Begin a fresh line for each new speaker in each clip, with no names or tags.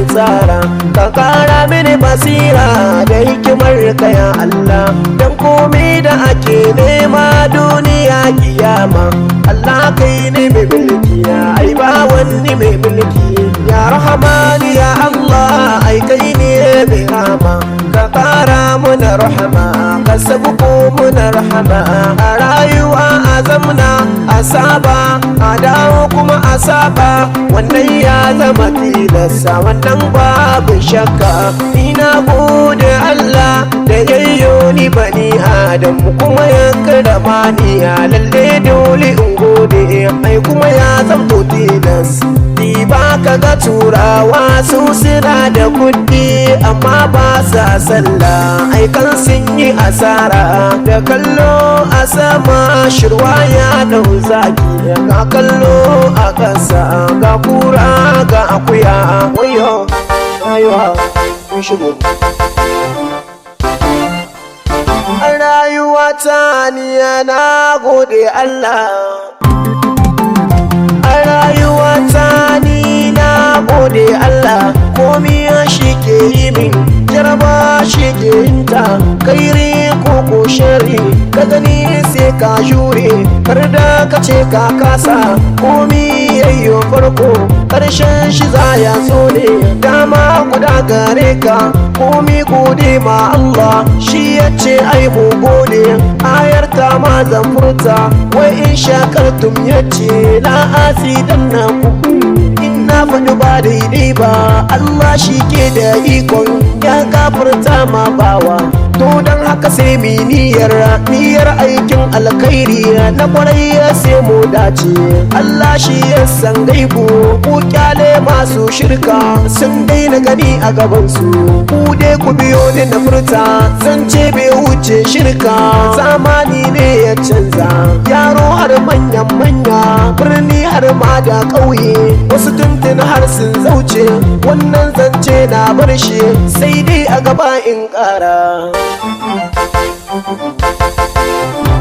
tsara ka kara mini basira da hikimar ka ya Allah, dan komai da ake nema duniya kiyama Allah kai ne mai mulki ya ai ba wani mai mulki ya Rahmani ya Allah ai kai ne mai rahama ka kara muna rahama ka sabuko muna rahama a rayuwa a zamna a saba a dawo kuma a saba wannan ya zama tilasta wannan babu shakka. Ina gode Allah da yayyo ni bani Adam kuma ya karama ni ya lalle dole in gode ai kuma ya zamto tilas. Ba ka ga turawa su suna da kuɗi amma ba sa sallah ai kan sun yi asara da kallo a sama shirwa ya dau zaki ga kallo a ƙasa ga kura ga akuya wayo rayuwa kun shigo rayuwa ta ni na gode Allah rayuwa ta ni na gode Allah komi shi ke yi min jaraba shi ke yinta kairi ko ko shari ka gani sai ka jure kar da ka ce ka kasa komi yayyo farko karshen shi za ya zo ne dama guda gare ka komi gode ma Allah shi ya ce ai mu gode ayar ta ma zan furta wai in shakartum ya ce la asidan na ku na faɗi ba daidai ba Allah shi ke da ikon ya gafarta ma bawa to don haka sai mi niyyar aikin alkhairi na kwarai ya sai mu dace Allah shi ya san gaibu ku kyale masu shirka sun daina gani a gabansu ku dai ku biyo ni na furta zance bai wuce shirka zamani ne ya canza yaro har manya birni har ma da ƙauye wasu tuntun har sun zauce wannan zance na bar shi sai dai a gaba in ƙara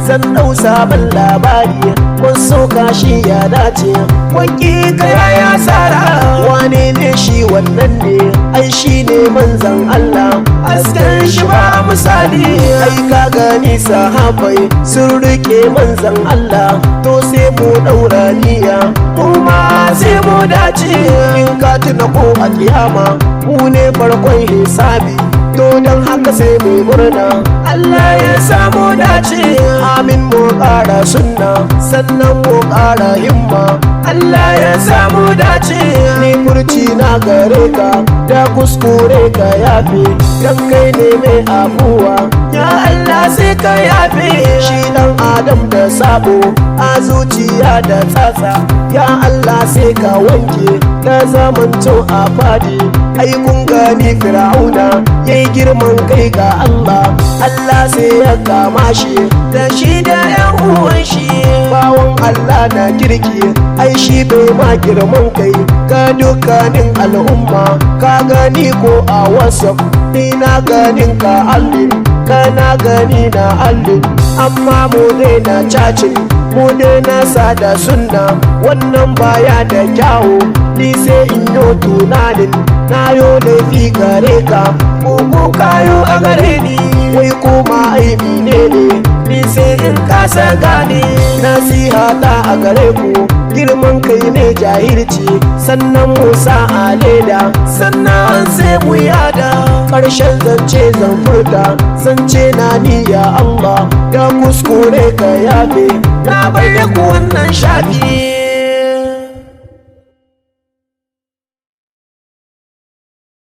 zan ɗau sabon labari kun soka shi ya dace wanki kaya ya tsara wane ne shi wannan ne ai shi ne manzan Allah askan shi ba misali ai ka gani sahabai sun rike manzan Allah to sai mu ɗaura niyya kuma sai mu dace in ka tuna ko a kiyama mu ne farkon hisabi to don haka sai mu murna Allah ya samu dace amin mu ƙara sunna sannan mu ƙara himma Allah ya samu dace ni furci na gare ka da kuskure ka yafe dan kai ne mai afuwa ya Allah sai ka yafe shi dan adam da sabo a zuciya da tsatsa ya Allah sai ka wanke da zamanto a fadi ai kun gani fir'auna yayi girman kai ga Allah Allah sai ya kama shi da shi da yan uwan shi bawon Allah na kirki ai shi bai ma girman kai ga dukkanin al'umma ka gani ko a WhatsApp ni na ganin ka allin kana gani na allin amma mu dai na cacin mu dai na sada sunna wannan baya da kyawu ni sai in yo tunanin na yo laifi gare ka ko kayo a gare ni wai kuma aibi ne ni sai in kasa gane nasiha ta a gare ku girman kai ne jahilci sannan musa a leda sannan sai mu yada ƙarshen zance zan furta zance na niyya Allah da kuskure ka yafe na bayyana wannan shafi